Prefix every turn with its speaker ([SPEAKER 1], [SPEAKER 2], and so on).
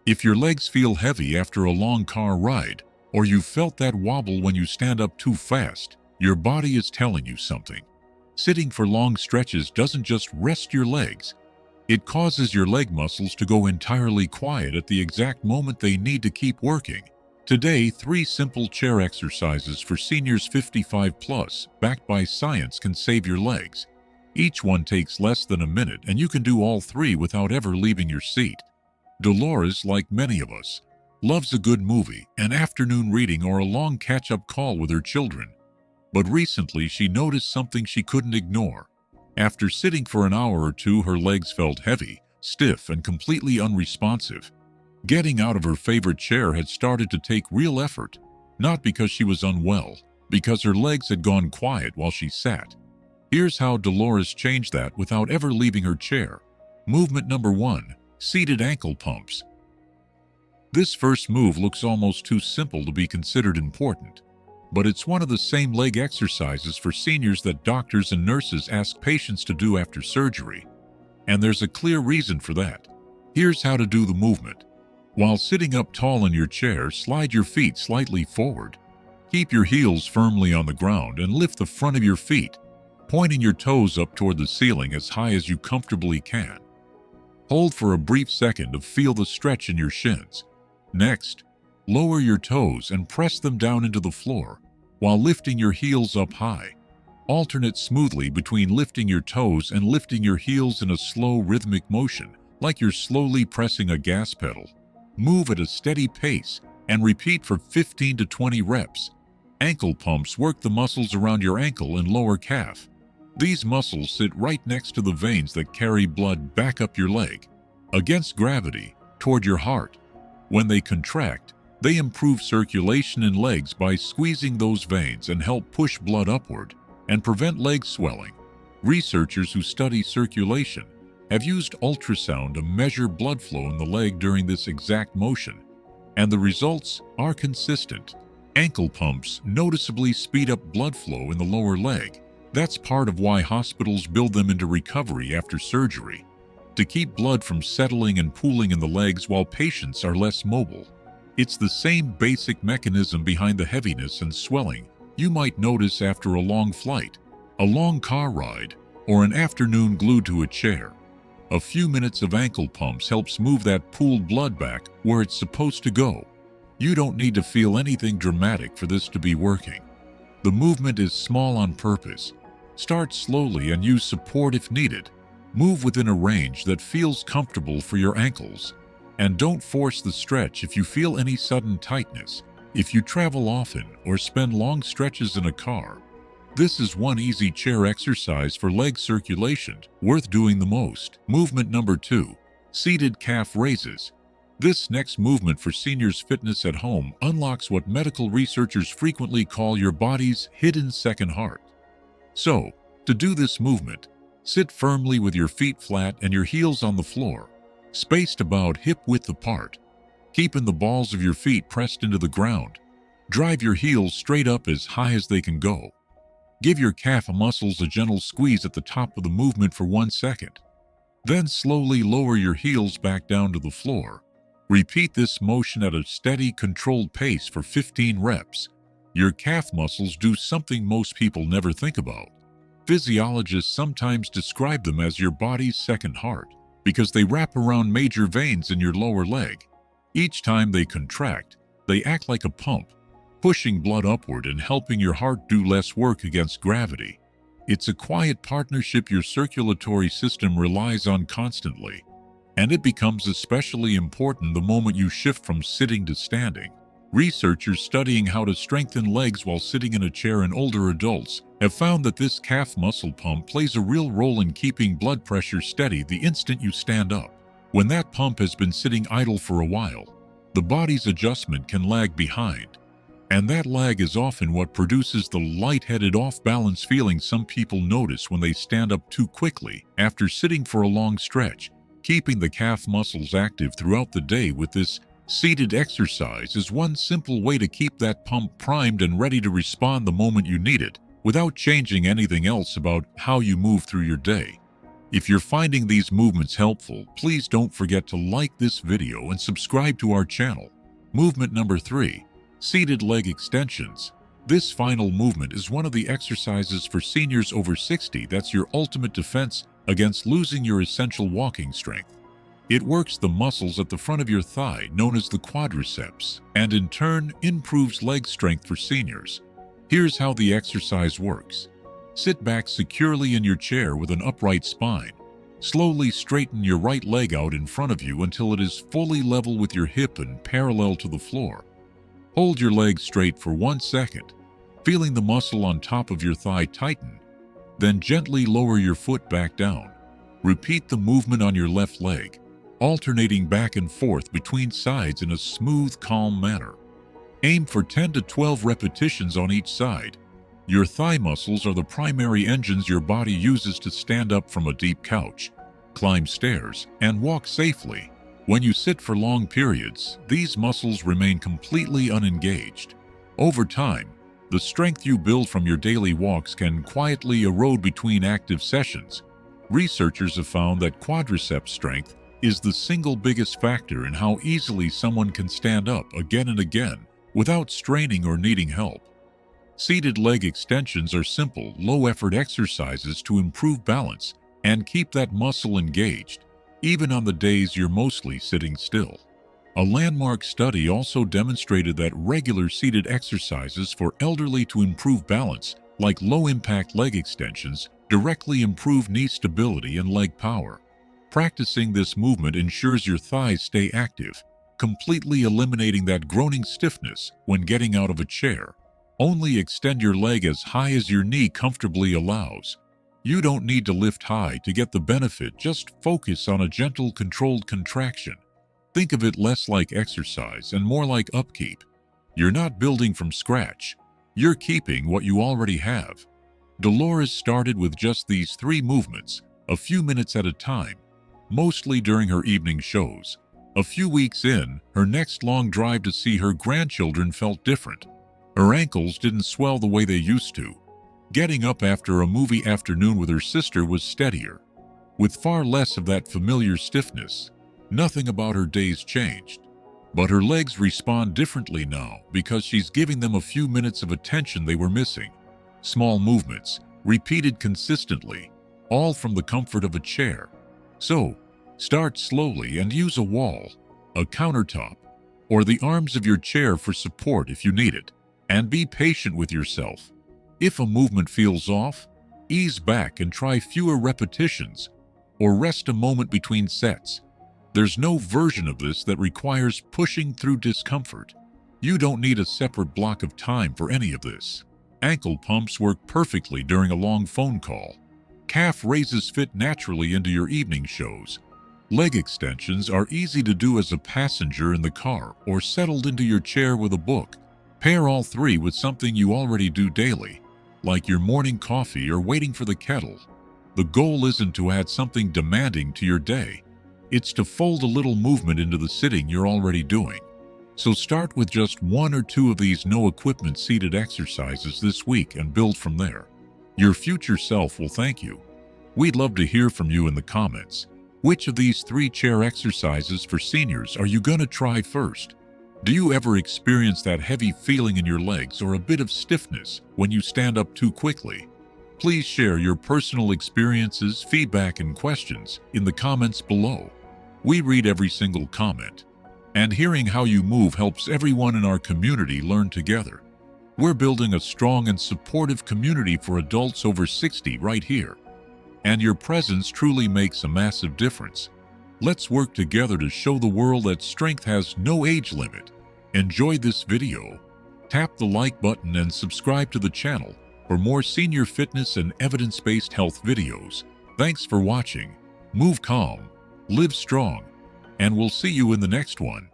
[SPEAKER 1] If your legs feel heavy after a long car ride, or you felt that wobble when you stand up too fast, your body is telling you something. Sitting for long stretches doesn't just rest your legs. It causes your leg muscles to go entirely quiet at the exact moment they need to keep working. Today, 3 simple chair exercises for seniors 55 plus, backed by science, can save your legs. Each one takes less than a minute, and you can do all 3 without ever leaving your seat. Dolores, like many of us, loves a good movie, an afternoon reading, or a long catch-up call with her children. But recently she noticed something she couldn't ignore. After sitting for an hour or 2, her legs felt heavy, stiff, and completely unresponsive. Getting out of her favorite chair had started to take real effort, not because she was unwell, because her legs had gone quiet while she sat. Here's how Dolores changed that without ever leaving her chair. Movement number 1. Seated ankle pumps. This first move looks almost too simple to be considered important, but it's one of the same leg exercises for seniors that doctors and nurses ask patients to do after surgery. And there's a clear reason for that. Here's how to do the movement. While sitting up tall in your chair, slide your feet slightly forward. Keep your heels firmly on the ground and lift the front of your feet, pointing your toes up toward the ceiling as high as you comfortably can. Hold for a brief second to feel the stretch in your shins. Next, lower your toes and press them down into the floor while lifting your heels up high. Alternate smoothly between lifting your toes and lifting your heels in a slow rhythmic motion, like you're slowly pressing a gas pedal. Move at a steady pace and repeat for 15 to 20 reps. Ankle pumps work the muscles around your ankle and lower calf. These muscles sit right next to the veins that carry blood back up your leg, against gravity, toward your heart. When they contract, they improve circulation in legs by squeezing those veins and help push blood upward and prevent leg swelling. Researchers who study circulation have used ultrasound to measure blood flow in the leg during this exact motion, and the results are consistent. Ankle pumps noticeably speed up blood flow in the lower leg. That's part of why hospitals build them into recovery after surgery, to keep blood from settling and pooling in the legs while patients are less mobile. It's the same basic mechanism behind the heaviness and swelling you might notice after a long flight, a long car ride, or an afternoon glued to a chair. A few minutes of ankle pumps helps move that pooled blood back where it's supposed to go. You don't need to feel anything dramatic for this to be working. The movement is small on purpose. Start slowly and use support if needed. Move within a range that feels comfortable for your ankles. And don't force the stretch if you feel any sudden tightness. If you travel often or spend long stretches in a car, this is one easy chair exercise for leg circulation, worth doing the most. Movement number 2. Seated calf raises. This next movement for seniors' fitness at home unlocks what medical researchers frequently call your body's hidden second heart. So, to do this movement, sit firmly with your feet flat and your heels on the floor, spaced about hip-width apart, keeping the balls of your feet pressed into the ground. Drive your heels straight up as high as they can go. Give your calf muscles a gentle squeeze at the top of the movement for 1 second. Then slowly lower your heels back down to the floor. Repeat this motion at a steady, controlled pace for 15 reps. Your calf muscles do something most people never think about. Physiologists sometimes describe them as your body's second heart because they wrap around major veins in your lower leg. Each time they contract, they act like a pump, pushing blood upward and helping your heart do less work against gravity. It's a quiet partnership your circulatory system relies on constantly, and it becomes especially important the moment you shift from sitting to standing. Researchers studying how to strengthen legs while sitting in a chair in older adults have found that this calf muscle pump plays a real role in keeping blood pressure steady the instant you stand up. When that pump has been sitting idle for a while, the body's adjustment can lag behind. And that lag is often what produces the lightheaded, off-balance feeling some people notice when they stand up too quickly after sitting for a long stretch. Keeping the calf muscles active throughout the day with this seated exercise is one simple way to keep that pump primed and ready to respond the moment you need it, without changing anything else about how you move through your day. If you're finding these movements helpful, please don't forget to like this video and subscribe to our channel. Movement number 3, seated leg extensions. This final movement is one of the exercises for seniors over 60 that's your ultimate defense against losing your essential walking strength. It works the muscles at the front of your thigh, known as the quadriceps, and in turn improves leg strength for seniors. Here's how the exercise works. Sit back securely in your chair with an upright spine. Slowly straighten your right leg out in front of you until it is fully level with your hip and parallel to the floor. Hold your leg straight for 1 second, feeling the muscle on top of your thigh tighten. Then gently lower your foot back down. Repeat the movement on your left leg, alternating back and forth between sides in a smooth, calm manner. Aim for 10 to 12 repetitions on each side. Your thigh muscles are the primary engines your body uses to stand up from a deep couch, climb stairs, and walk safely. When you sit for long periods, these muscles remain completely unengaged. Over time, the strength you build from your daily walks can quietly erode between active sessions. Researchers have found that quadriceps strength is the single biggest factor in how easily someone can stand up again and again without straining or needing help. Seated leg extensions are simple, low-effort exercises to improve balance and keep that muscle engaged, even on the days you're mostly sitting still. A landmark study also demonstrated that regular seated exercises for elderly to improve balance, like low-impact leg extensions, directly improve knee stability and leg power. Practicing this movement ensures your thighs stay active, completely eliminating that groaning stiffness when getting out of a chair. Only extend your leg as high as your knee comfortably allows. You don't need to lift high to get the benefit, just focus on a gentle, controlled contraction. Think of it less like exercise and more like upkeep. You're not building from scratch. You're keeping what you already have. Dolores started with just these 3 movements, a few minutes at a time, mostly during her evening shows. A few weeks in, her next long drive to see her grandchildren felt different. Her ankles didn't swell the way they used to. Getting up after a movie afternoon with her sister was steadier, with far less of that familiar stiffness. Nothing about her days changed. But her legs respond differently now because she's giving them a few minutes of attention they were missing. Small movements, repeated consistently, all from the comfort of a chair. So, start slowly and use a wall, a countertop, or the arms of your chair for support if you need it. And be patient with yourself. If a movement feels off, ease back and try fewer repetitions, or rest a moment between sets. There's no version of this that requires pushing through discomfort. You don't need a separate block of time for any of this. Ankle pumps work perfectly during a long phone call. Calf raises fit naturally into your evening shows. Leg extensions are easy to do as a passenger in the car or settled into your chair with a book. Pair all 3 with something you already do daily, like your morning coffee or waiting for the kettle. The goal isn't to add something demanding to your day. It's to fold a little movement into the sitting you're already doing. So start with just 1 or 2 of these no-equipment seated exercises this week and build from there. Your future self will thank you. We'd love to hear from you in the comments. Which of these 3 chair exercises for seniors are you going to try first? Do you ever experience that heavy feeling in your legs or a bit of stiffness when you stand up too quickly? Please share your personal experiences, feedback, and questions in the comments below. We read every single comment, and hearing how you move helps everyone in our community learn together. We're building a strong and supportive community for adults over 60 right here, and your presence truly makes a massive difference. Let's work together to show the world that strength has no age limit. Enjoy this video. Tap the like button and subscribe to the channel for more senior fitness and evidence-based health videos. Thanks for watching. Move calm, live strong, and we'll see you in the next one.